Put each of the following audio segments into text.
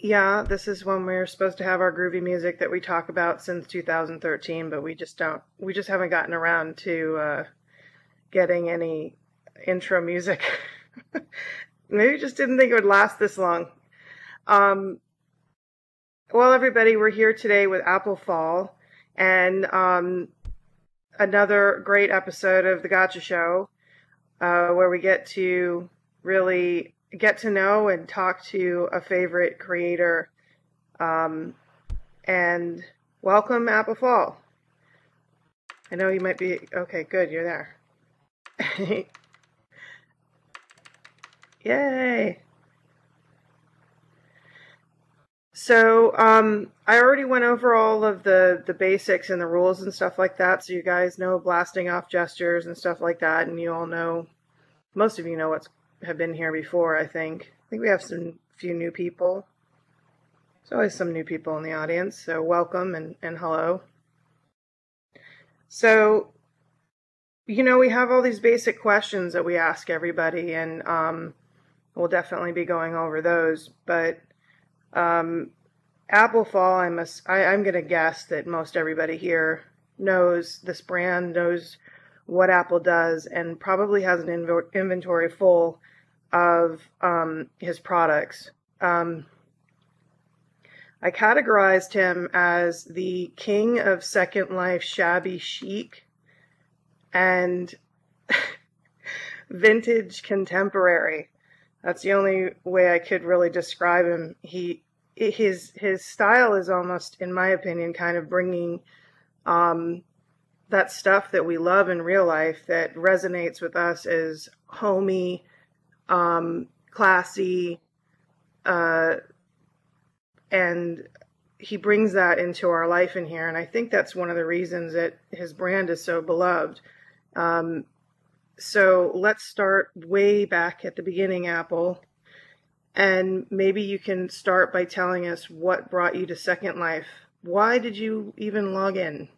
Yeah, this is when we're supposed to have our groovy music that we talk about since 2013, but we just haven't gotten around to getting any intro music. Maybe just didn't think it would last this long. Um, well, everybody, we're here today with Apple Fall and another great episode of the Gacha Show, where we get to really get to know and talk to a favorite creator. Um, and welcome, Apple Fall. I know you might be okay. Good, you're there. Yay! So, I already went over all of the basics and the rules and stuff like that, so you guys know blasting off gestures and stuff like that, and you all know, most of you know what's have been here before. I think. I think we have some few new people. There's always some new people in the audience, so welcome and hello. So, we have all these basic questions that we ask everybody, and we'll definitely be going over those. But Apple Fall, I'm going to guess that most everybody here knows this brand, knows what Apple does, and probably has an inventory full of his products. I categorized him as the king of Second Life shabby chic and vintage contemporary. That's the only way I could really describe him. His style is almost, in my opinion, kind of bringing that stuff that we love in real life that resonates with us as homey, classy, and he brings that into our life in here. And I think that's one of the reasons that his brand is so beloved. So let's start way back at the beginning, Apple. And maybe you can start by telling us what brought you to Second Life. Why did you even log in?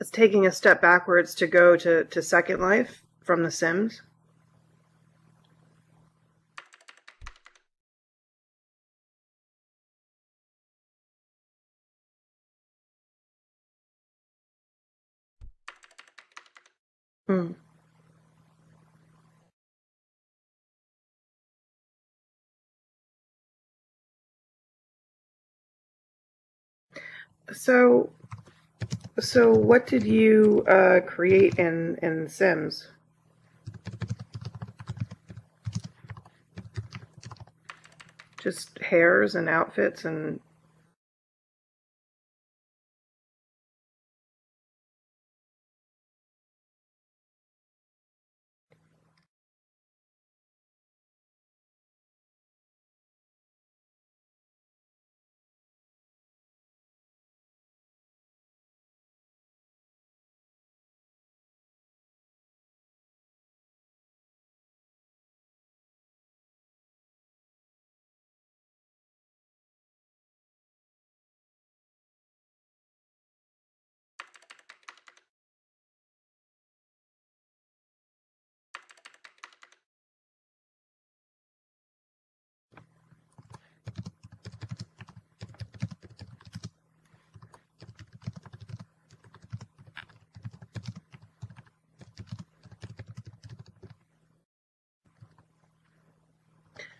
It's taking a step backwards to go to Second Life from The Sims. Hmm. So, so what did you create in Sims? Just hairs and outfits and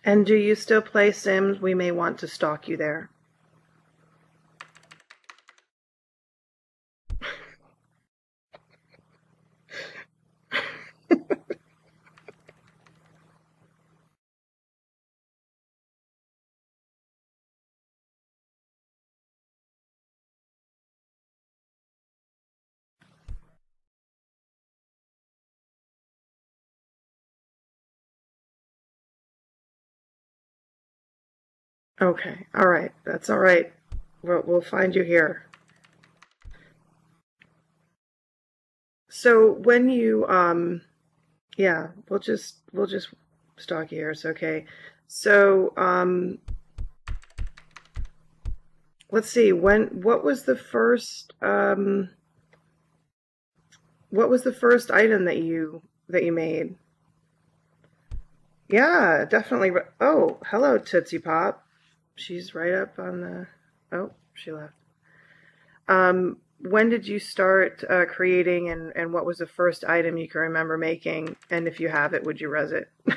and do you still play Sims? We may want to stalk you there. Okay, all right, that's all right. We'll find you here. So when you yeah, we'll just stalk you here. It's okay. So let's see. What was the first item that you made? Yeah, definitely. Oh, hello, Tootsie Pop. She's right up on the. Oh, she left. When did you start creating, and what was the first item you can remember making? And if you have it, would you res it? I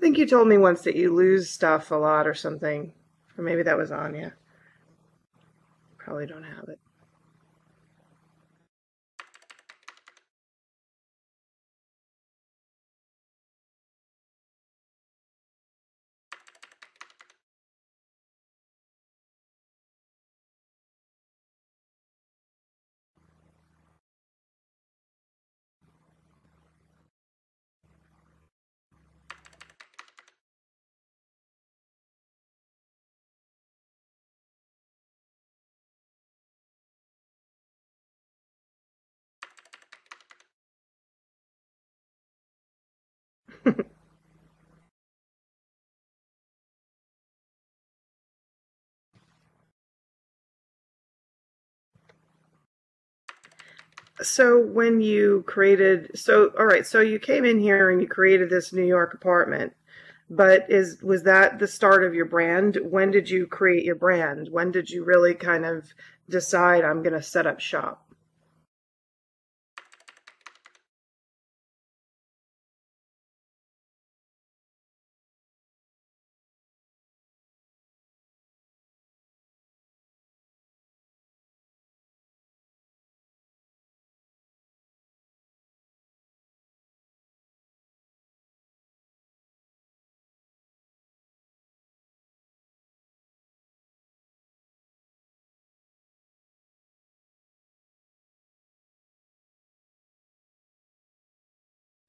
think you told me once that you lose stuff a lot or something. Or maybe that was Anya. Probably don't have it. So when you created, so all right, so you came in here and you created this New York apartment, but is was that the start of your brand? When did you create your brand? When did you really kind of decide I'm going to set up shop?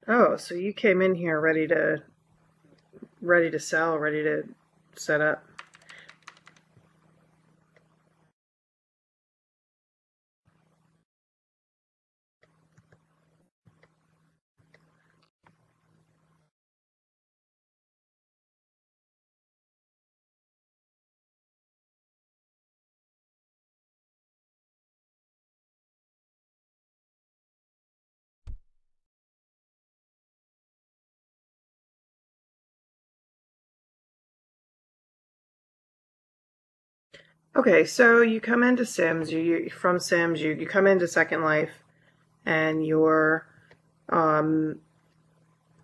Oh, so you came in here ready to sell, ready to set up. Okay, so you come into Sims, you from Sims, you come into Second Life, and um,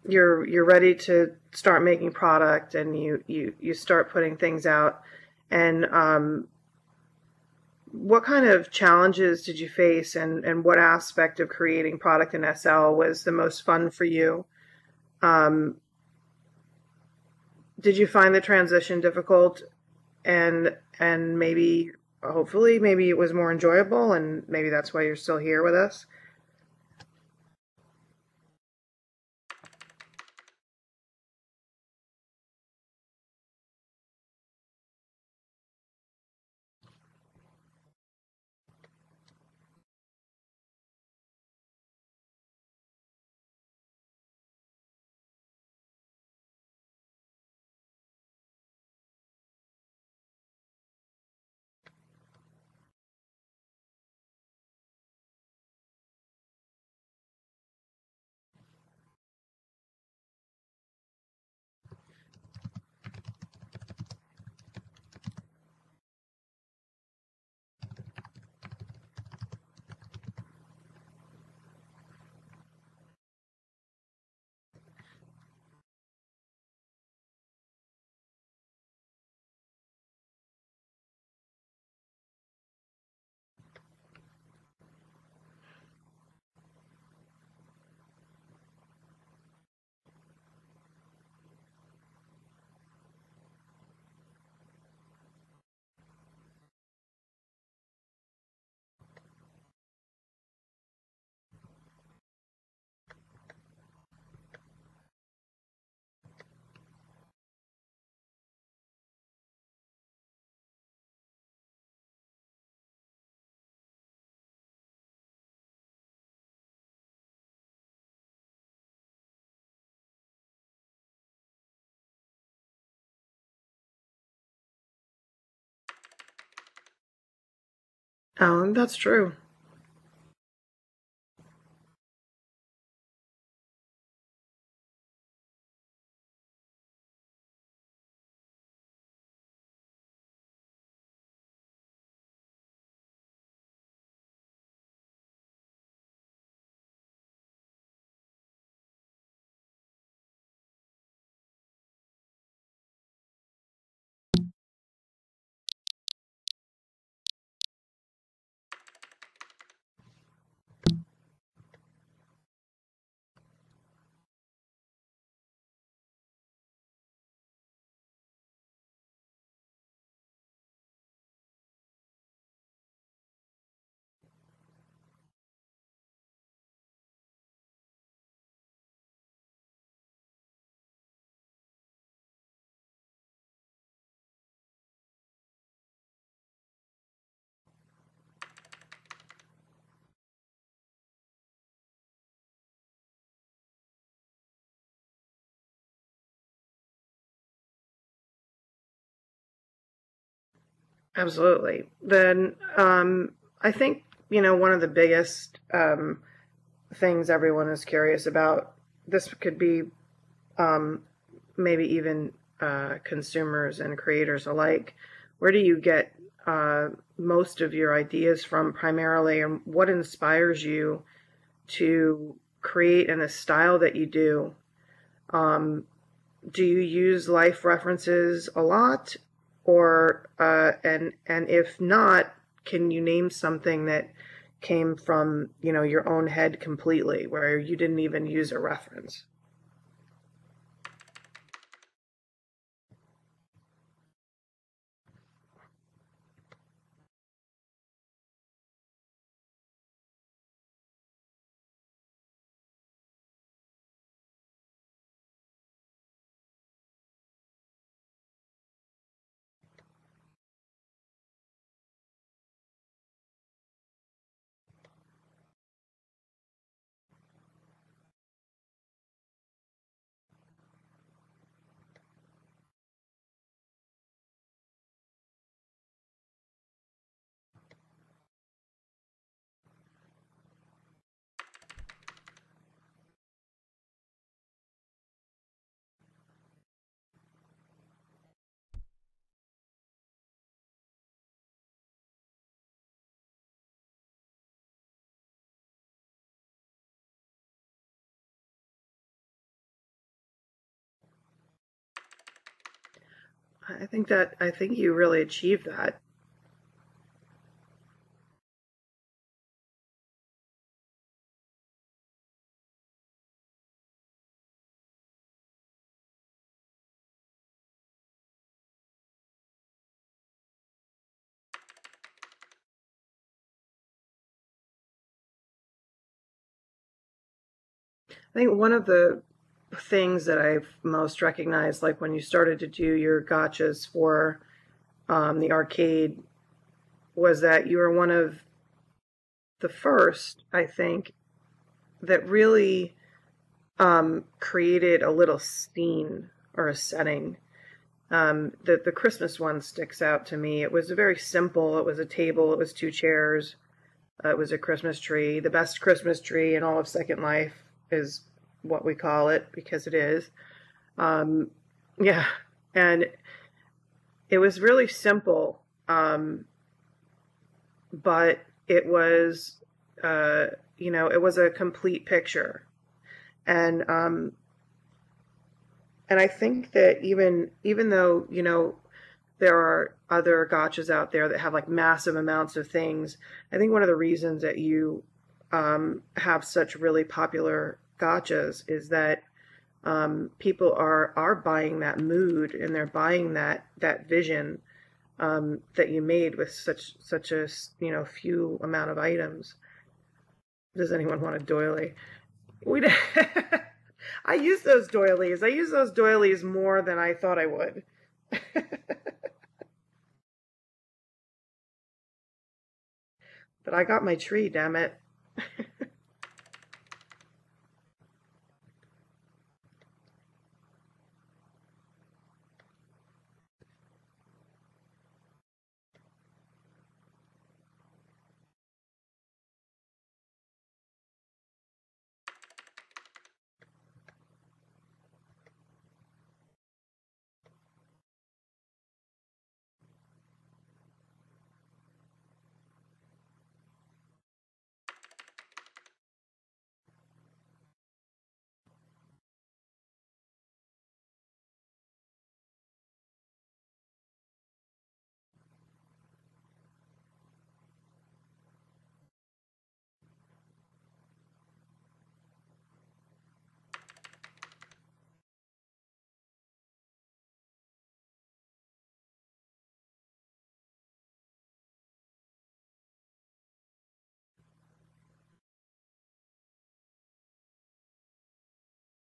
you're ready to start making product, and you start putting things out. And what kind of challenges did you face, and what aspect of creating product in SL was the most fun for you? Um, did you find the transition difficult, and maybe hopefully maybe it was more enjoyable, and maybe that's why you're still here with us? Oh, that's true. Absolutely. Then I think, one of the biggest things everyone is curious about, this could be um, maybe even consumers and creators alike. Where do you get most of your ideas from primarily, and what inspires you to create in the style that you do? Um, do you use life references a lot, or and if not, can you name something that came from your own head completely, where you didn't even use a reference? I think you really achieved that. I think one of the things that I've most recognized, like when you started to do your gotchas for the arcade, was that you were one of the first, I think, that really created a little scene or a setting. The Christmas one sticks out to me. It was very simple. It was a table. It was two chairs. It was a Christmas tree. The best Christmas tree in all of Second Life is what we call it because it is. Um, yeah, and it was really simple, but it was, uh, it was a complete picture. And and I think that even though there are other gotchas out there that have like massive amounts of things, I think one of the reasons that you have such really popular gotchas is that people are buying that mood and they're buying that vision that you made with such a few amount of items. Does anyone want a doily? We I use those doilies. I use those doilies more than I thought I would. But I got my tree, damn it.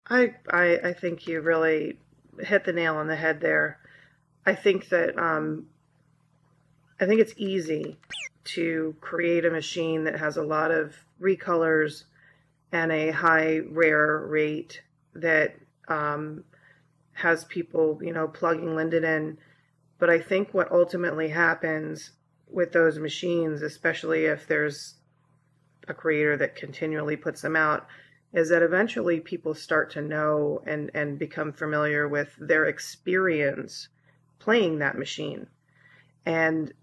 I think you really hit the nail on the head there. I think that I think it's easy to create a machine that has a lot of recolors and a high rare rate that um, has people, plugging Linden in. But I think what ultimately happens with those machines, especially if there's a creator that continually puts them out, is that eventually people start to know and become familiar with their experience playing that machine. And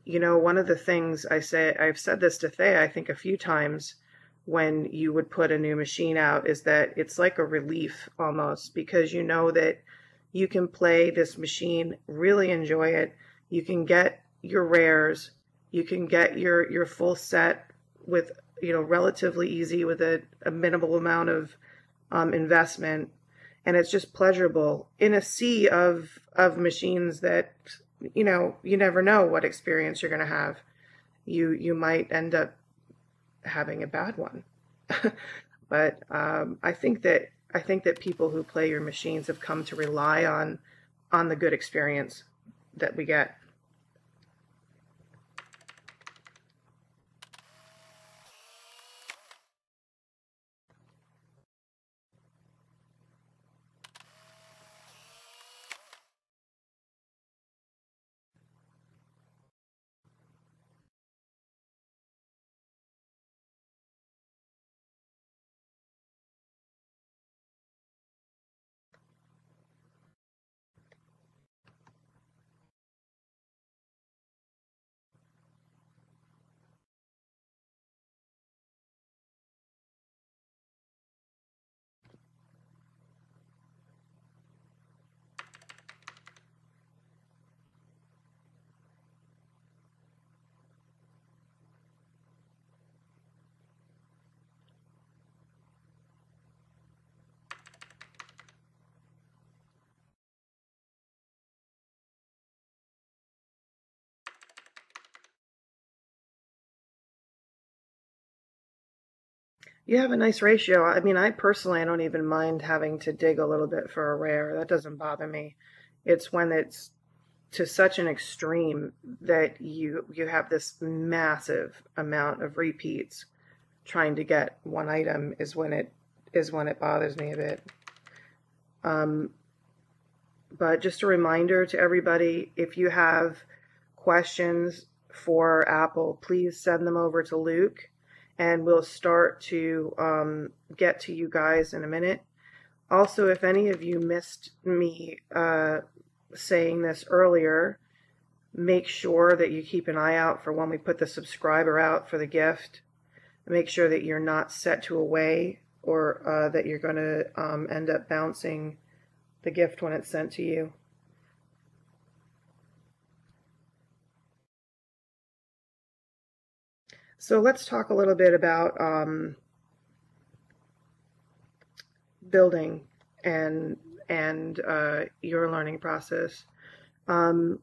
one of the things I've said this to Thea, I think a few times when you would put a new machine out, is that it's like a relief almost because you know that you can play this machine, really enjoy it. You can get your rares, you can get your full set with, relatively easy with a minimal amount of investment. And it's just pleasurable in a sea of machines that you never know what experience you're going to have. You might end up having a bad one. But I think that people who play your machines have come to rely on the good experience that we get. You have a nice ratio. I mean, I personally, I don't even mind having to dig a little bit for a rare. That doesn't bother me. It's when it's to such an extreme that you have this massive amount of repeats trying to get one item is when it bothers me a bit. But just a reminder to everybody, if you have questions for Apple, please send them over to Luke, and we'll start to get to you guys in a minute. Also, if any of you missed me saying this earlier, make sure that you keep an eye out for when we put the subscriber out for the gift. Make sure that you're not set to away, or that you're going to end up bouncing the gift when it's sent to you. So let's talk a little bit about building and your learning process. You're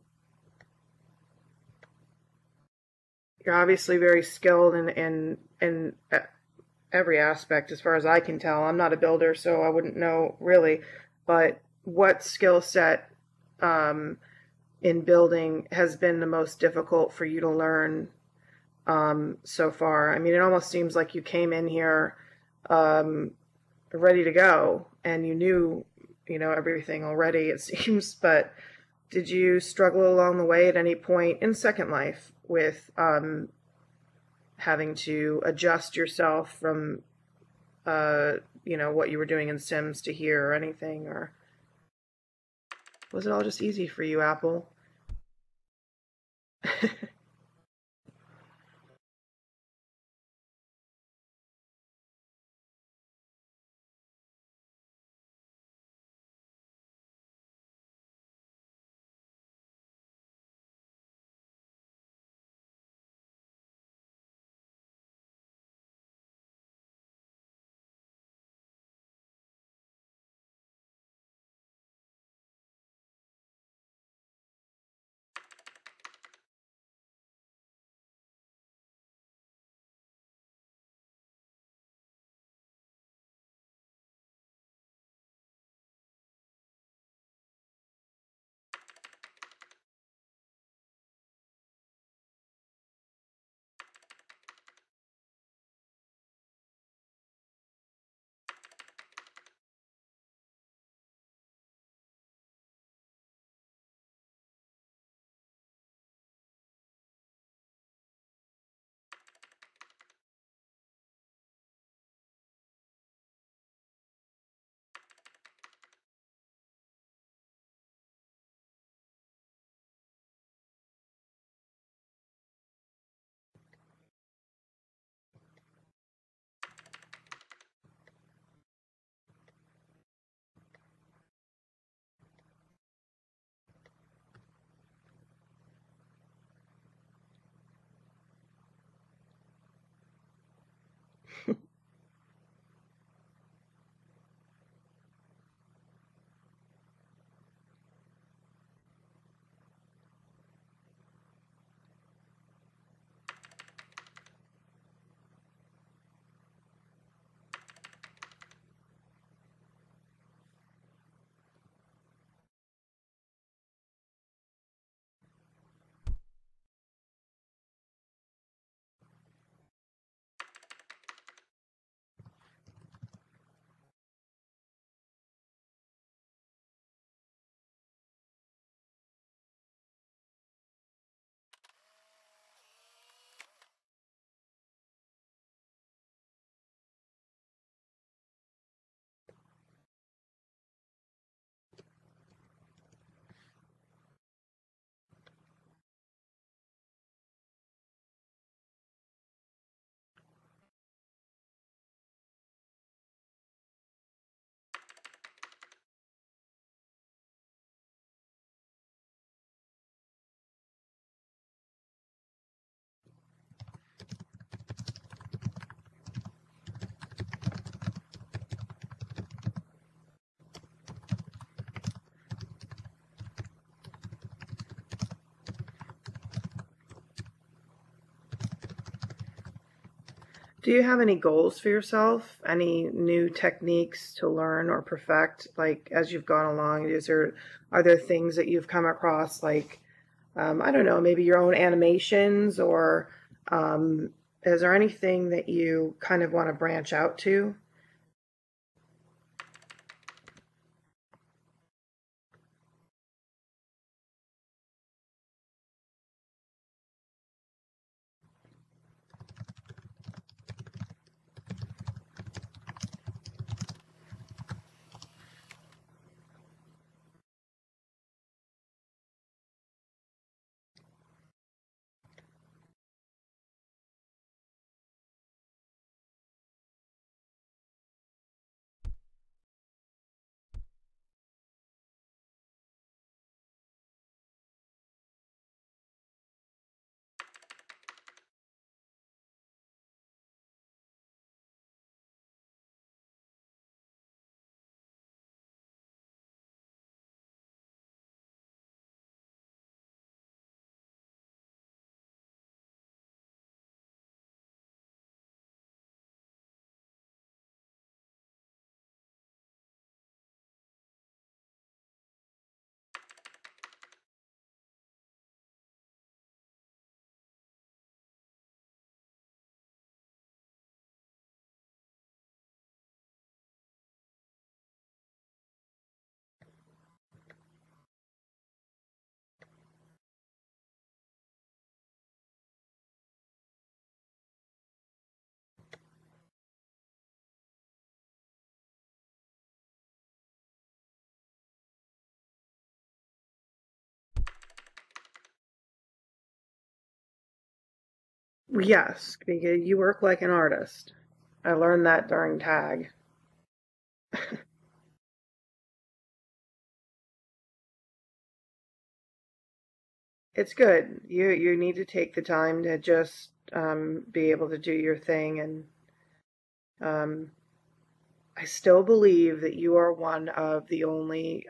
obviously very skilled in every aspect, as far as I can tell. I'm not a builder, so I wouldn't know really. But what skill set in building has been the most difficult for you to learn so far? I mean, it almost seems like you came in here ready to go, and you knew everything already, it seems. But did you struggle along the way at any point in Second Life with having to adjust yourself from what you were doing in Sims to here or anything? Or was it all just easy for you, Apple? Do you have any goals for yourself? Any new techniques to learn or perfect, like as you've gone along? Are there things that you've come across, like I don't know, maybe your own animations, or um, is there anything that you kind of want to branch out to? Yes, because you work like an artist. I learned that during tag. It's good. You need to take the time to just be able to do your thing, and um, I still believe that you are one of the only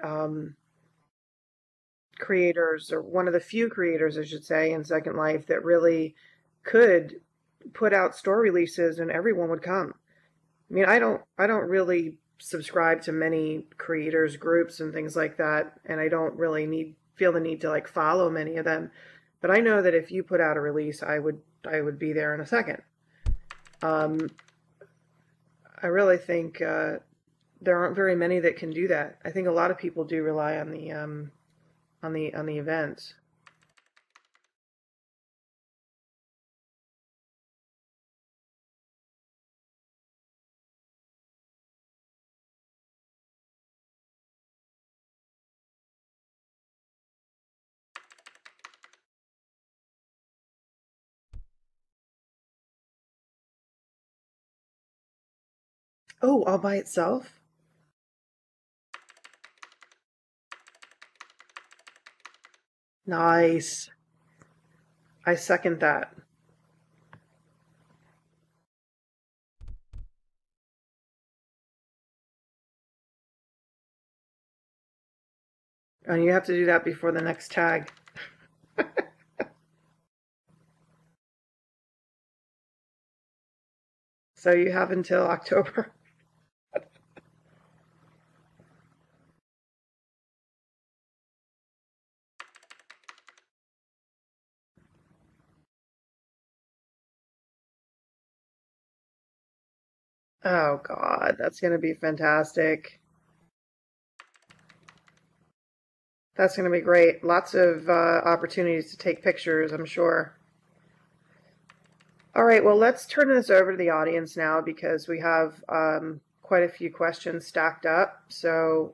creators, or one of the few creators, I should say, in Second Life that really could put out store releases and everyone would come. I mean, I don't really subscribe to many creators groups and things like that, and I don't really feel the need to like follow many of them. But I know that if you put out a release, I would be there in a second. Um, I really think there aren't very many that can do that. I think a lot of people do rely on the events. Oh, all by itself? Nice. I second that. And you have to do that before the next tag. So you have until October. Oh God, that's gonna be fantastic. That's gonna be great. Lots of opportunities to take pictures, I'm sure. All right, well, let's turn this over to the audience now because we have quite a few questions stacked up. So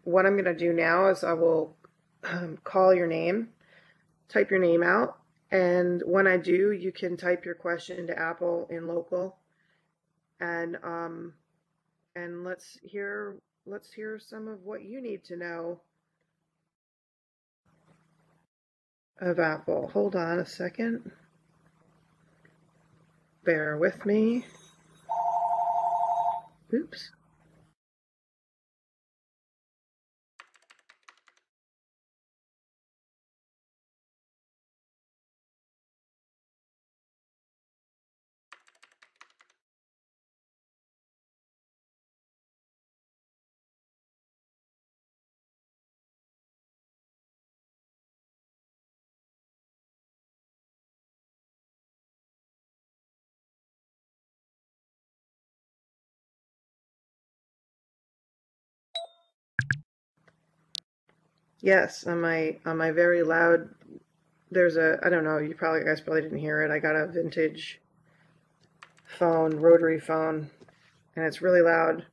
what I'm going to do now is I will call your name, type your name out, and when I do, you can type your question into Apple in local, and and let's hear some of what you need to know of Apple. Hold on a second. Bear with me. Oops. Yes, on my very loud. There's a, I don't know, you guys probably didn't hear it. I got a vintage phone, rotary phone, and it's really loud.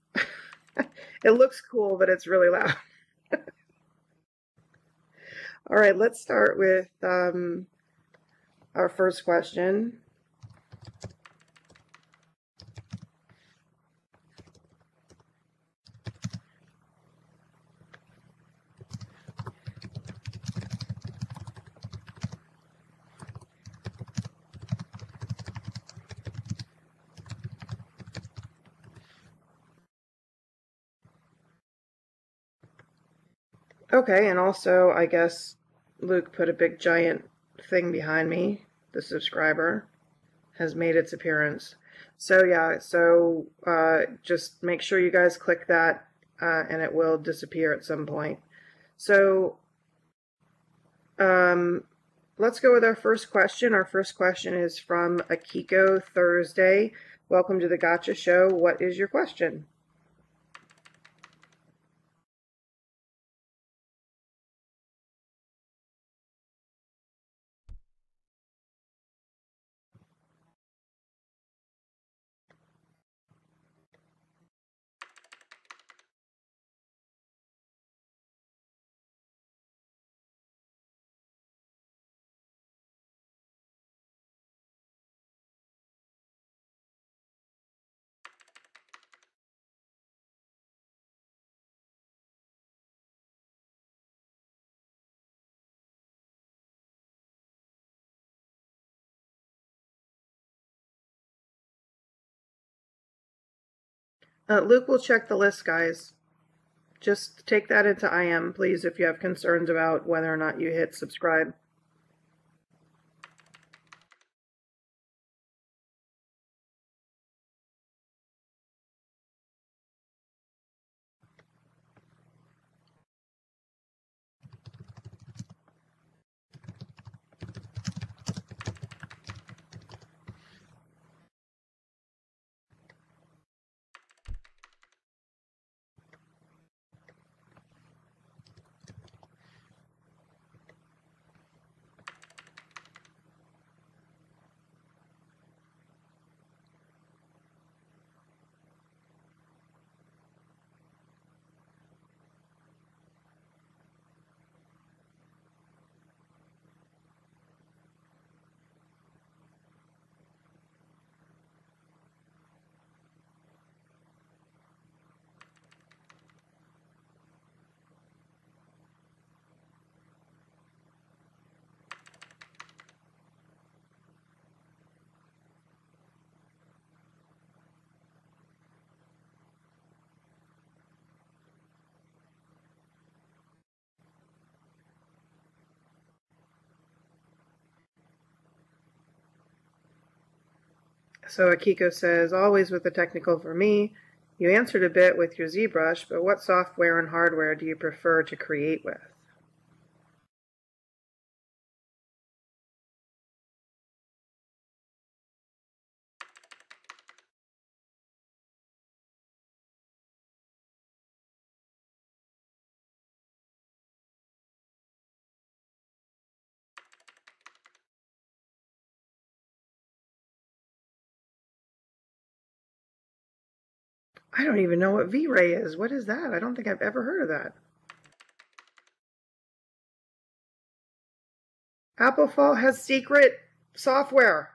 It looks cool, but it's really loud. All right, let's start with our first question. Okay, and also, I guess Luke put a big giant thing behind me. The subscriber has made its appearance. So yeah, so just make sure you guys click that, and it will disappear at some point. So let's go with our first question. Our first question is from Akiko Thursday. Welcome to the Gacha Show. What is your question? Luke will check the list, guys. Just take that into IM, please, if you have concerns about whether or not you hit subscribe. So Akiko says, always with the technical for me. You answered a bit with your ZBrush, but what software and hardware do you prefer to create with? I don't even know what V-Ray is. What is that? I don't think I've ever heard of that. Applefall has secret software.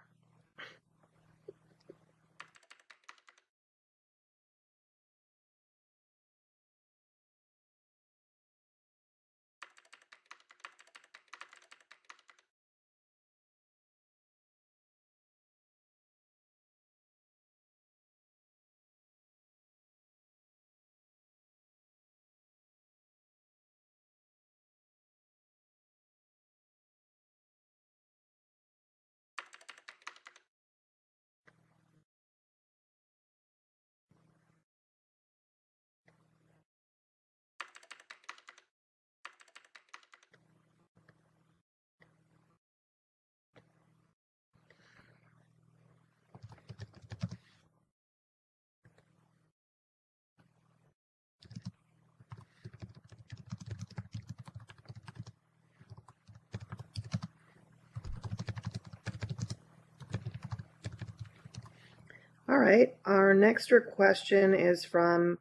All right, our next question is from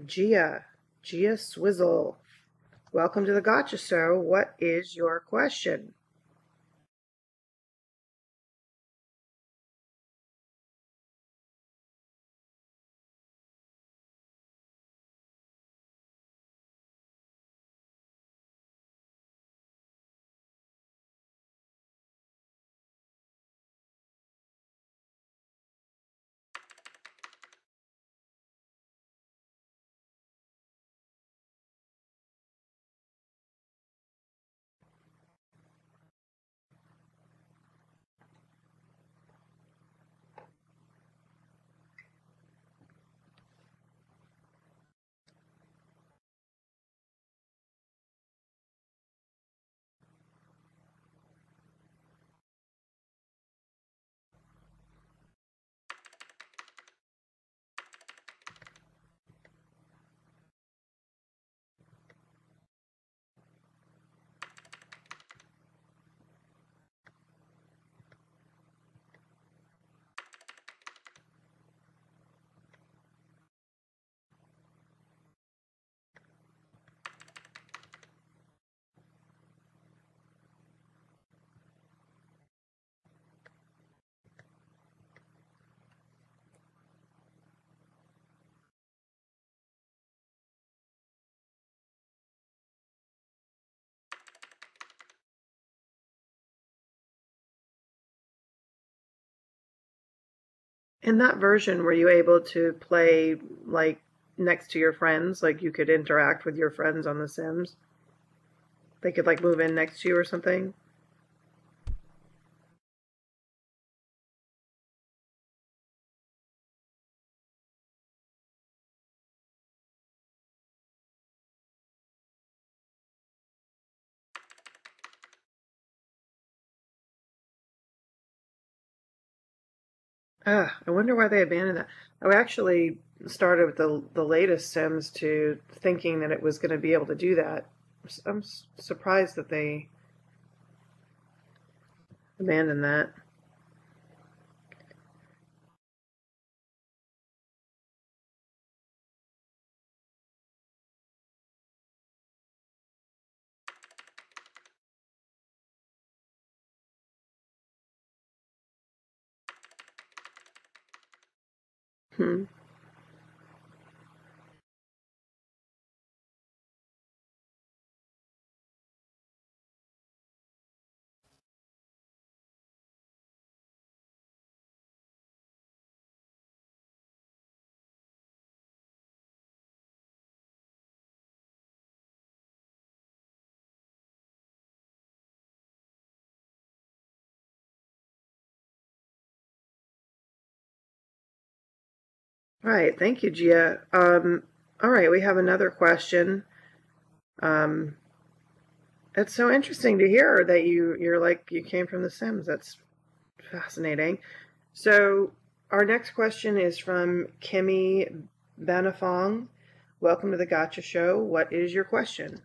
Gia Swizzle. Welcome to the Gotcha Show. What is your question? In that version, were you able to play like next to your friends? Like you could interact with your friends on The Sims? They could like move in next to you or something? I wonder why they abandoned that. I actually started with the latest Sims to thinking that it was going to be able to do that. I'm surprised that they abandoned that. Hmm. All right, thank you, Gia. All right, we have another question. Um, it's so interesting to hear that you're like you came from The Sims. That's fascinating. So our next question is from Kimmy Benafong. Welcome to the Gotcha Show. What is your question?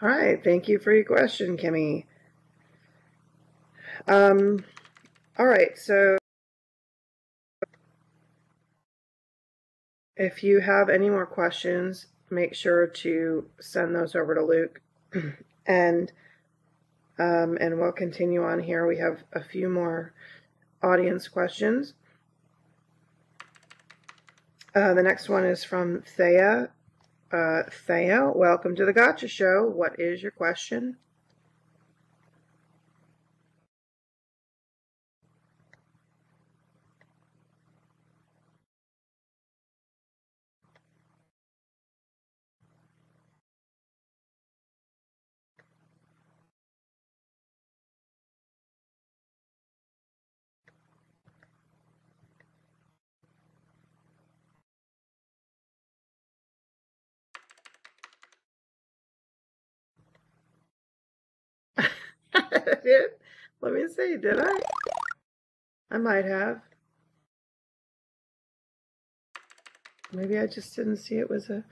All right, thank you for your question, Kimmy. All right, so if you have any more questions, make sure to send those over to Luke, and we'll continue on here. We have a few more audience questions. The next one is from Thea. Thea, welcome to the Gacha Show. What is your question? Let me see, did I? I might have. Maybe I just didn't see it was a...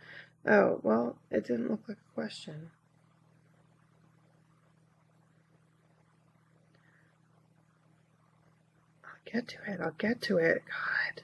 Oh, well, it didn't look like a question. I'll get to it. I'll get to it. God.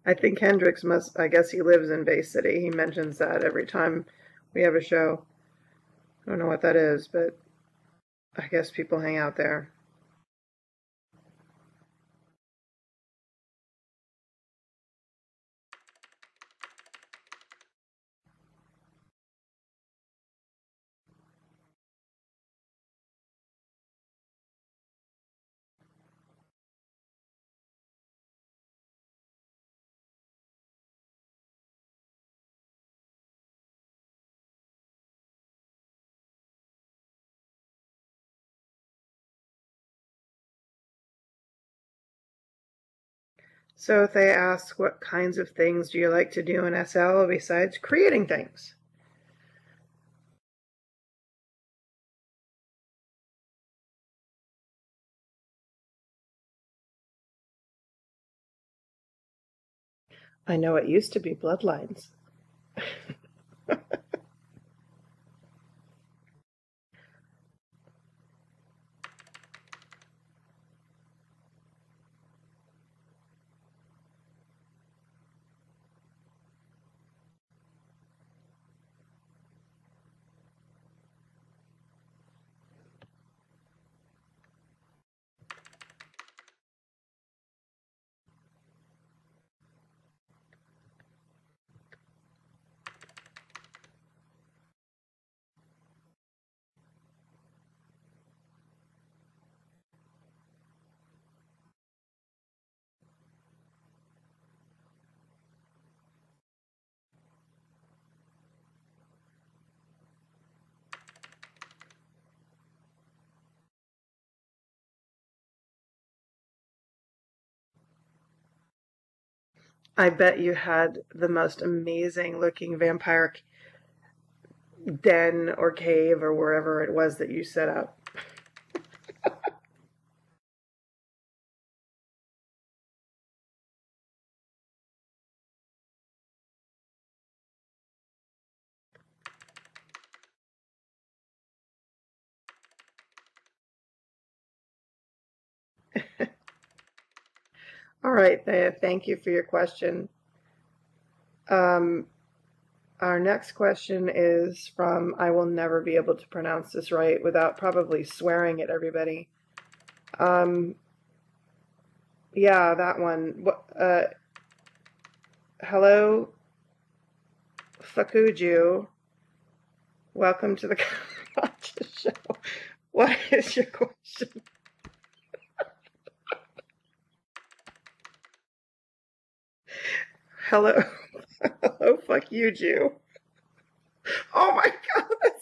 I think Hendrix must, I guess he lives in Bay City. He mentions that every time we have a show. I don't know what that is, but I guess people hang out there. So if they ask what kinds of things do you like to do in SL besides creating things? I know it used to be Bloodlines. I bet you had the most amazing looking vampire den or cave or wherever it was that you set up. All right, Thea, thank you for your question. Our next question is from, I will never be able to pronounce this right without probably swearing at everybody. Yeah, that one. Hello, Fakuju. Welcome to the Gacha show. What is your question? Hello. Hello, fuck you, Jew. Oh my god.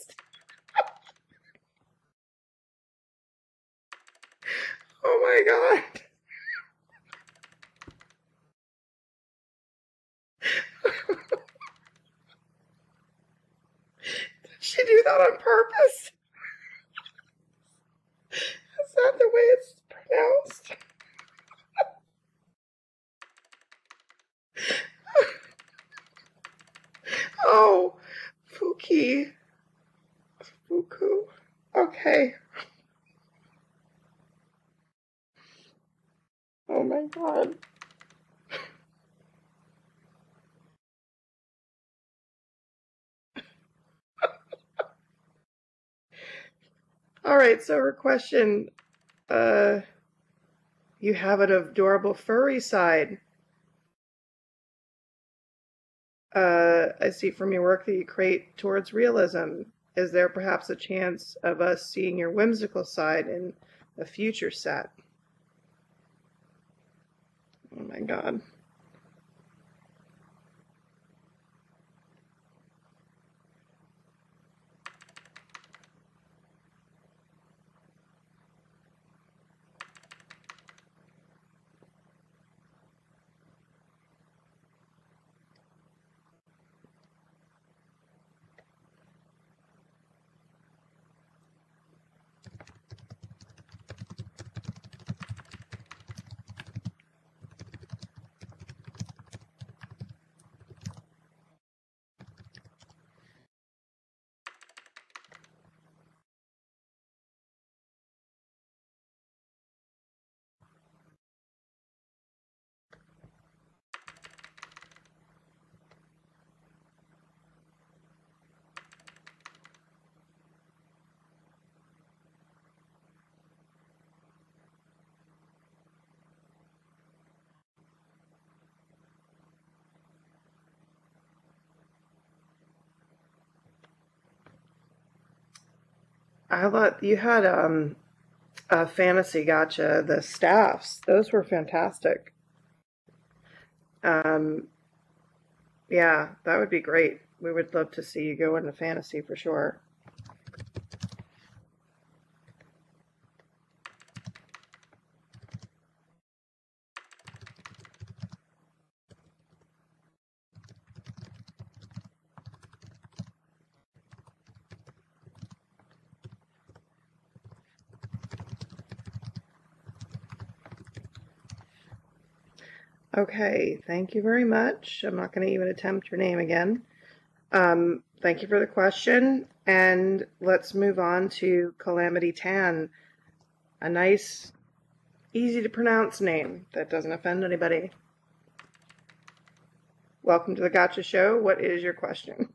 Oh my god. Did she do that on purpose? Is that the way it's pronounced? Oh, Fuki. Fuku. Okay. Oh my god. All right, so her question, uh, you have an adorable furry side. I see from your work that you create towards realism. Is there perhaps a chance of us seeing your whimsical side in a future set? Oh my god. I thought you had a fantasy gotcha, the staffs. Those were fantastic. Um, yeah, that would be great. We would love to see you go into fantasy for sure. Okay, thank you very much. I'm not going to even attempt your name again. Thank you for the question, and let's move on to Calamity Tan, a nice, easy to pronounce name that doesn't offend anybody. Welcome to the Gotcha Show. What is your question?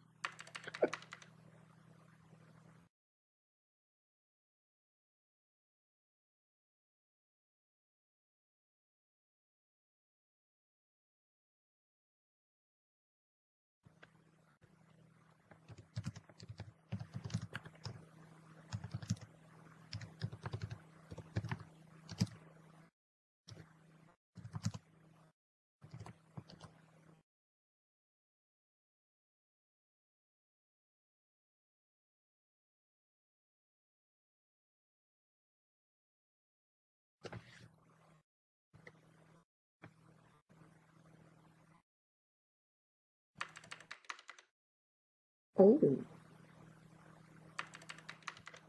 Oh,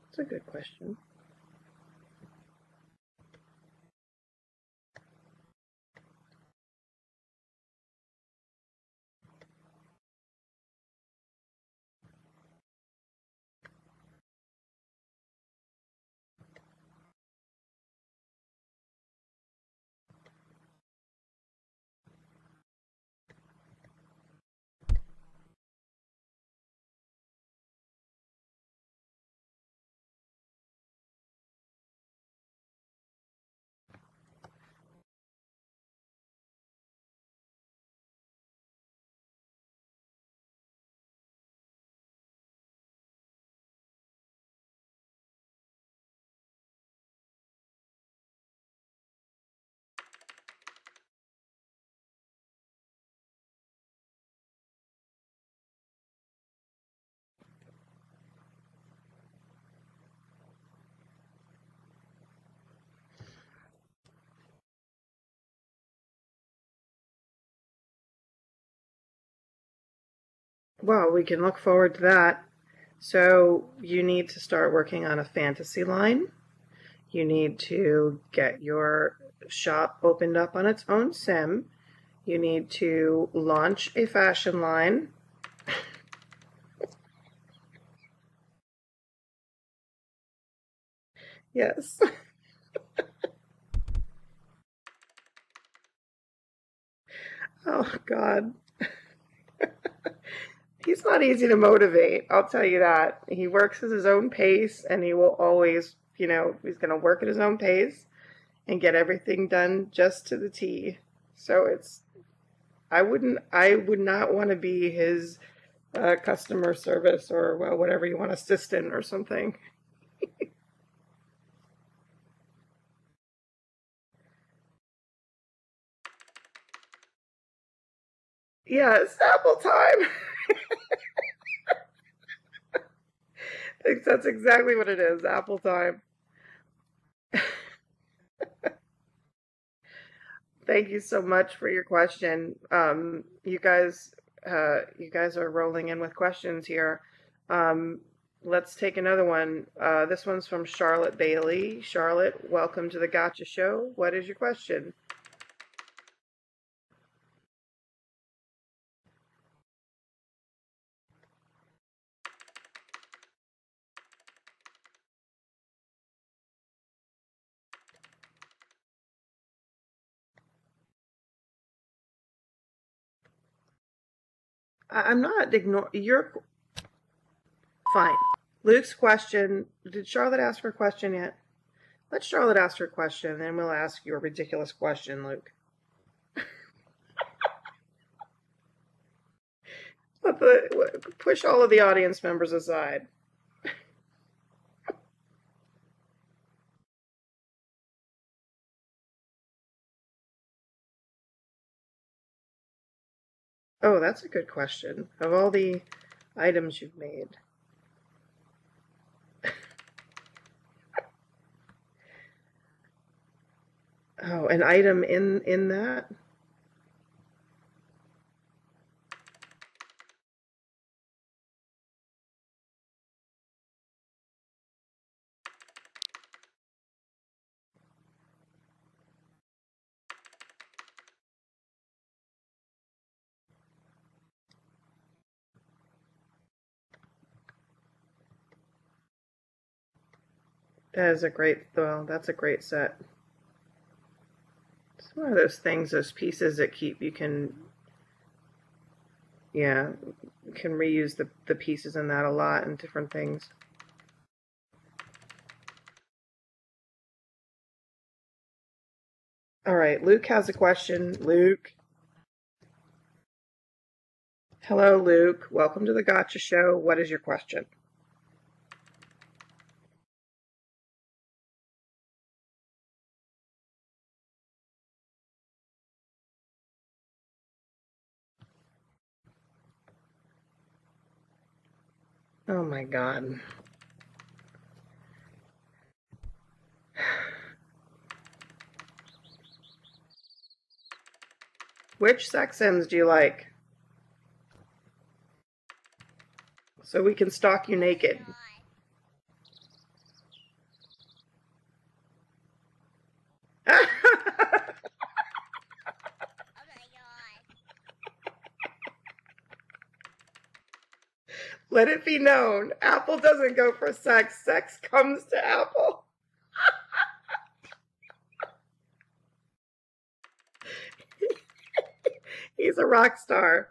that's a good question. Well, we can look forward to that. So you need to start working on a fantasy line. You need to get your shop opened up on its own sim. You need to launch a fashion line. Yes. Oh, God. He's not easy to motivate, I'll tell you that. He works at his own pace and he will always, he's going to work at his own pace and get everything done just to the T. So I would not want to be his customer service or, well, whatever you want, assistant or something. Yes, apple time. That's exactly what it is, apple time. Thank you so much for your question. You guys are rolling in with questions here. Um, let's take another one. This one's from Charlotte Bailey. Charlotte, welcome to the Gotcha Show. What is your question? I'm not ignoring your. Fine. Luke's question. Did Charlotte ask her question yet? Let Charlotte ask her question, then we'll ask your ridiculous question, Luke. Push all of the audience members aside. Oh, that's a good question. Of all the items you've made. Oh, an item in that? That's a great set. It's one of those things, those pieces that yeah, you can reuse the pieces in that a lot and different things. All right, Luke has a question. Luke. Hello, Luke. Welcome to the Gotcha Show. What is your question? Oh my God. Which sex sims do you like? So we can stalk you naked. Let it be known, Apple doesn't go for sex. Sex comes to Apple. He's a rock star.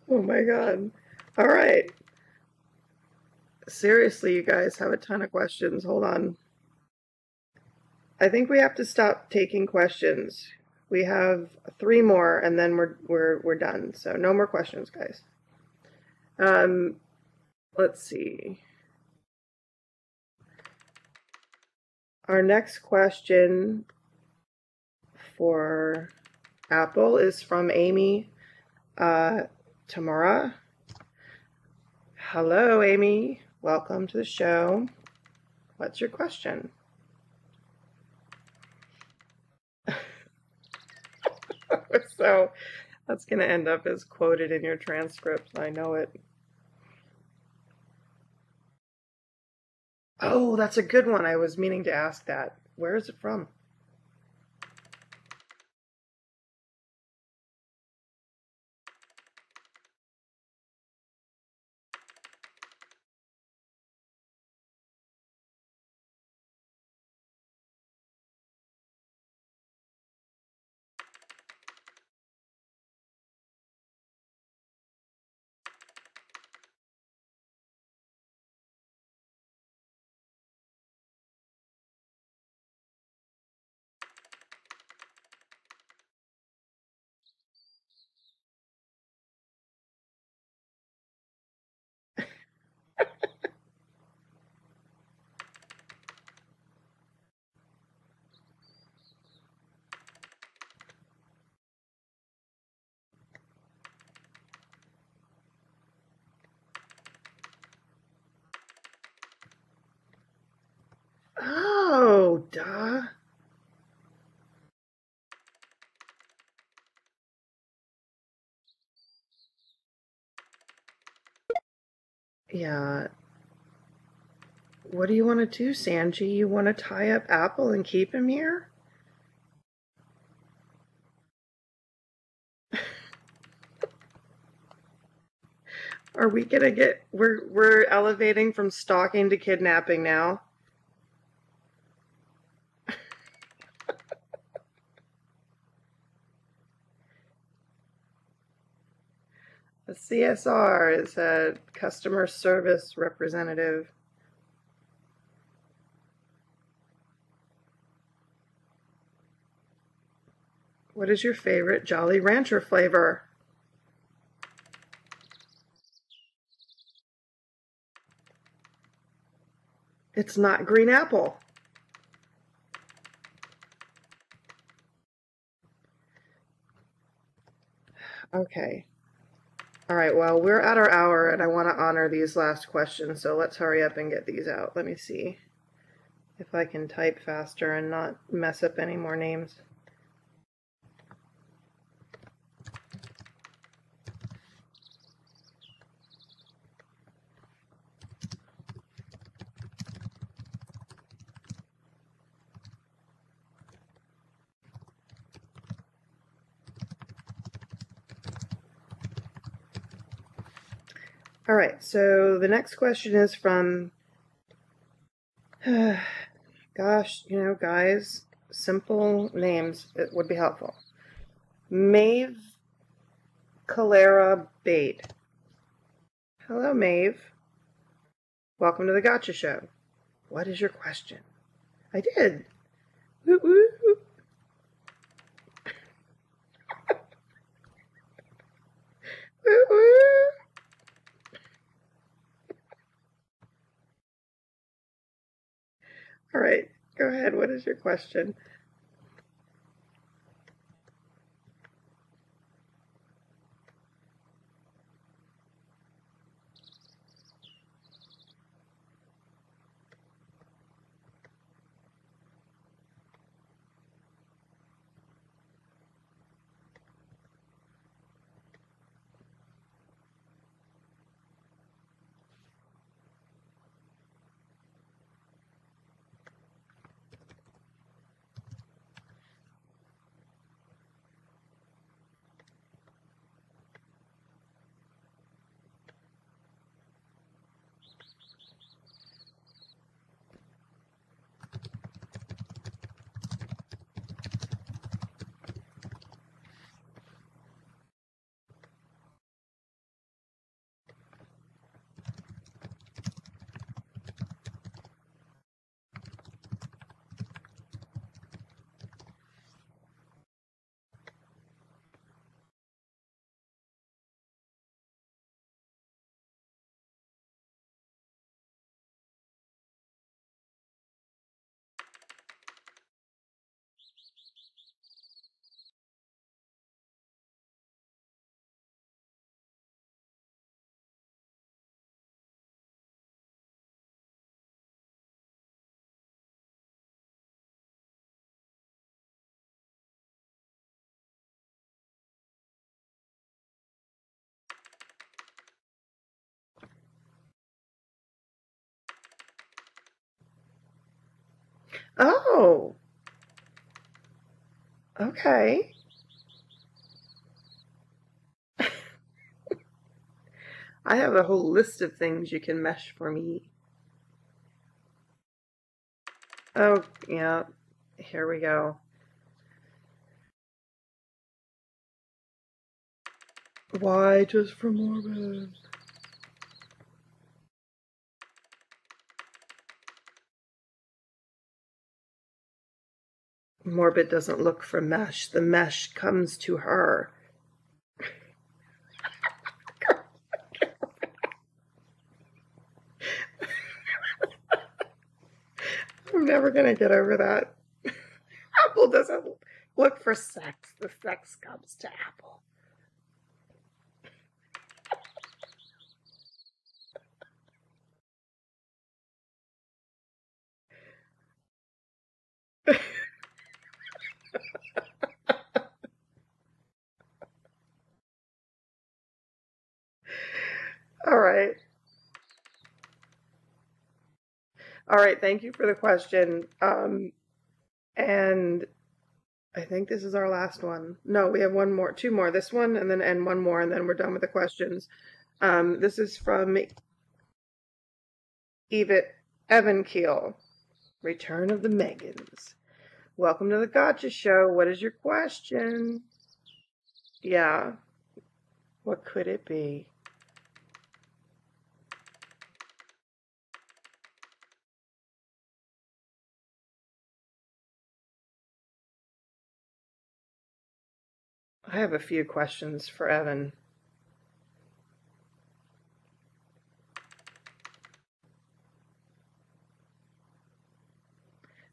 Oh my God. All right. Seriously, you guys have a ton of questions. Hold on. I think we have to stop taking questions. We have three more, and then we're done. So no more questions, guys. Um, let's see. Our next question for Apple is from Amy Tamara. Hello, Amy. Welcome to the show. What's your question? So that's going to end up as quoted in your transcript. I know it. Oh, that's a good one. I was meaning to ask that. Where is it from? Oh, duh. Yeah. What do you want to do, Sanji? You want to tie up Apple and keep him here? Are we gonna get we're elevating from stalking to kidnapping now? A CSR is a customer service representative. What is your favorite Jolly Rancher flavor? It's not green apple. Okay. All right, well, we're at our hour and I want to honor these last questions, so let's hurry up and get these out. Let me see if I can type faster and not mess up any more names. All right, so the next question is from, gosh, guys, simple names, it would be helpful. Maeve Calera Bait. Hello, Maeve. Welcome to the Gacha Show. What is your question? I did. Woo woo. Woo woo. All right, go ahead. What is your question? Oh, okay. I have a whole list of things you can mesh for me. Oh, yeah. Here we go. Why just for Morbid? Morbid doesn't look for mesh. The mesh comes to her. I'm never gonna get over that. Apple doesn't look for sex. The sex comes to Apple. All right. All right. Thank you for the question. And I think this is our last one. No, we have one more, two more. This one, and one more, and then we're done with the questions. This is from Evan Keel. Return of the Megans. Welcome to the Gacha Show. What is your question? Yeah. What could it be? I have a few questions for Evan.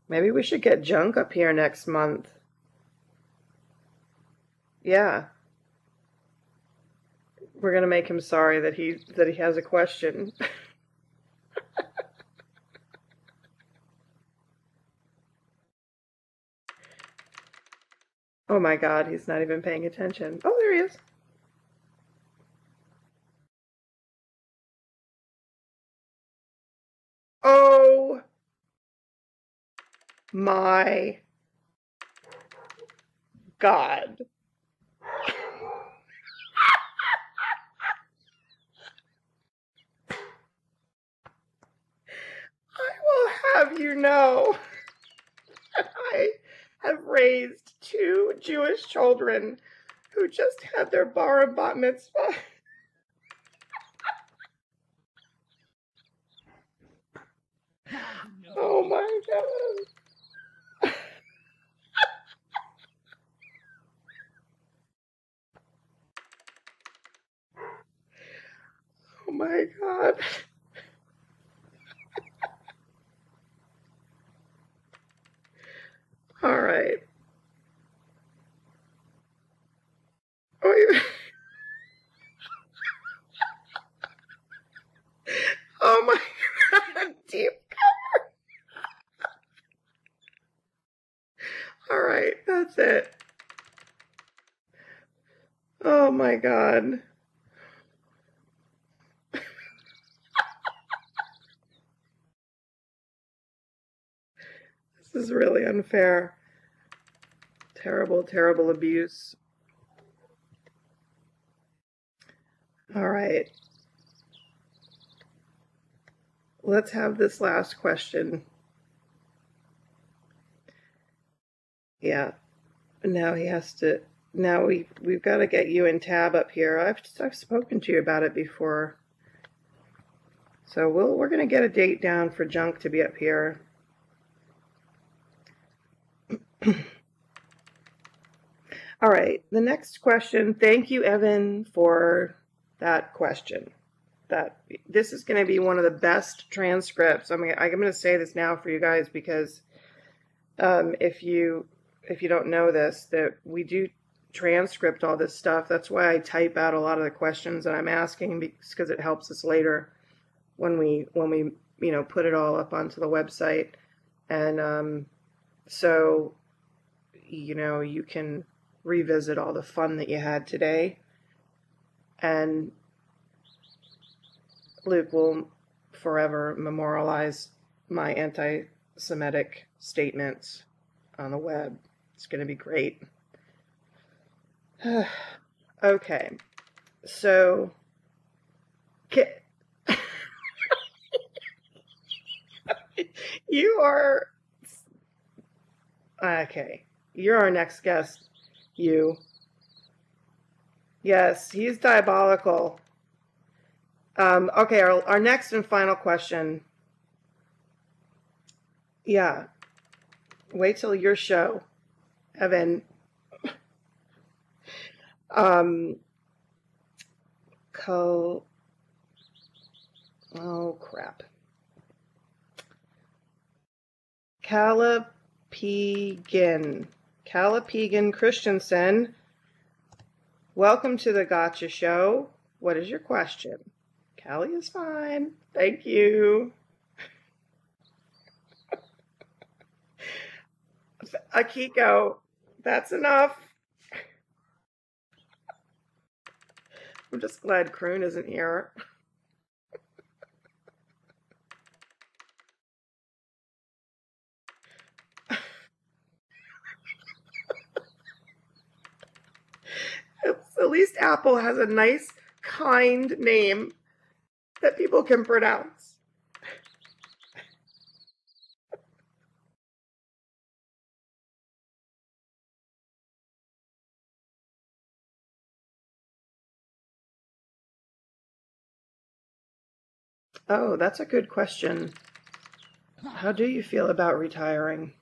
Maybe we should get Junk up here next month. Yeah. We're gonna make him sorry that he has a question. Oh my god, he's not even paying attention. Oh, there he is. Oh my god. I will have you know that I have raised two Jewish children who just had their bar and bat mitzvah. Oh my god. Oh my god. All right. Oh, oh my god. Deep cover. All right. That's it. Oh my god. This is really unfair. Terrible, terrible abuse. All right. Let's have this last question. Yeah. Now he has to. Now we've got to get you in tab up here. I've spoken to you about it before. So we're gonna get a date down for Junk to be up here. All right, the next question. Thank you, Evan, for that question. This is going to be one of the best transcripts. I mean, I'm going to say this now for you guys because if you don't know this, that we do transcript all this stuff. That's why I type out a lot of the questions that I'm asking because it helps us later when we put it all up onto the website. And so you can revisit all the fun that you had today. And Luke will forever memorialize my anti Semitic statements on the web. It's going to be great. Okay, so you are okay. You're our next guest. You. Yes, he's diabolical. Okay, our next and final question. Yeah, wait till your show, Evan. Oh crap. Calapegan Christensen. Welcome to the Gacha show. What is your question? Callie is fine. Thank you. Akiko, that's enough. I'm just glad Kroon isn't here. At least Apple has a nice, kind name that people can pronounce. Oh, that's a good question. How do you feel about retiring?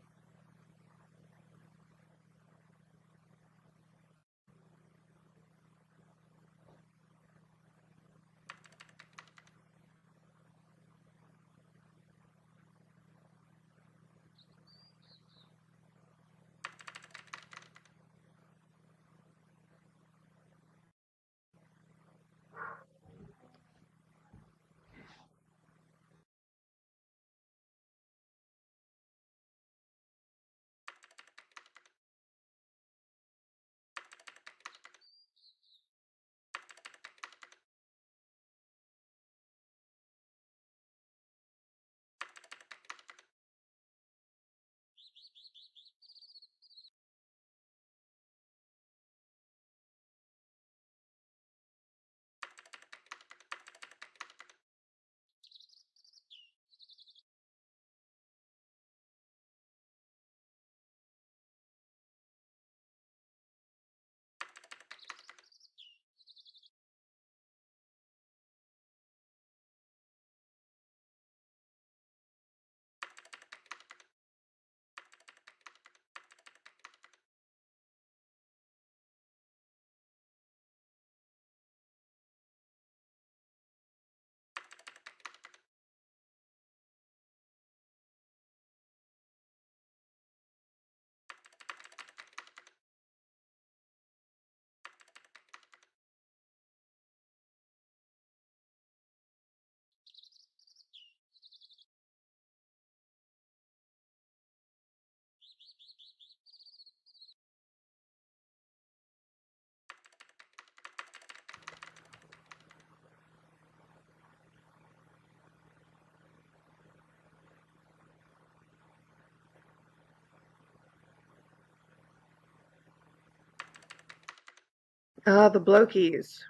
The Blokies.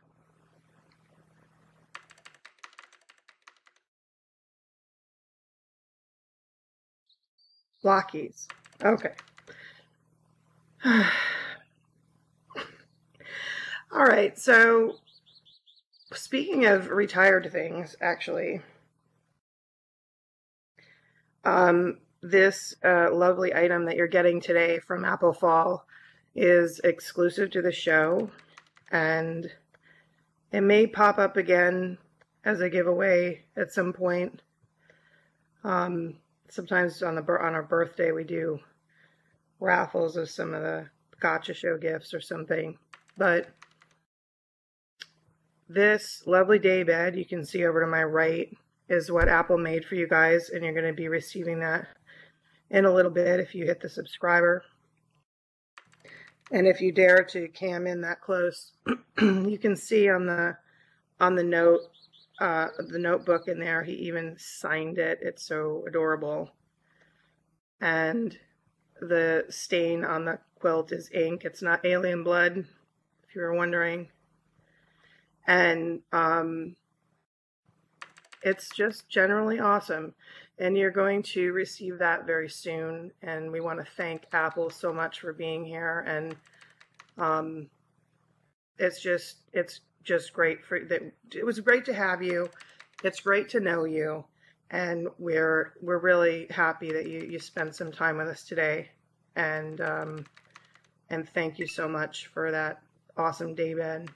Blockies. Okay. All right, so speaking of retired things, actually, this lovely item that you're getting today from Apple Fall is exclusive to the show, and it may pop up again as a giveaway at some point. Sometimes on our birthday we do raffles of some of the Gacha show gifts or something, but this lovely daybed you can see over to my right is what Apple made for you guys, and you're going to be receiving that in a little bit if you hit the subscriber. And if you dare to cam in that close, you can see on the note, the notebook in there, he even signed it. It's so adorable. and the stain on the quilt is ink. It's not alien blood, if you were wondering. And it's just generally awesome. And you're going to receive that very soon. And we want to thank Apple so much for being here. And it's just great for that. It was great to have you. It's great to know you. And we're really happy that you spent some time with us today. And thank you so much for that awesome daybed.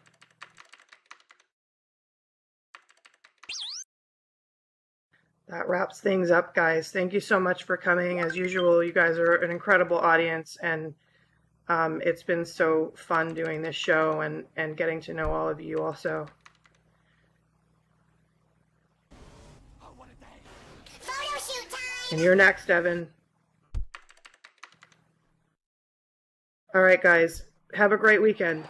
That wraps things up, guys. Thank you so much for coming. As usual, you guys are an incredible audience, and it's been so fun doing this show and getting to know all of you also. Photo shoot time! And you're next, Evan. All right, guys. Have a great weekend.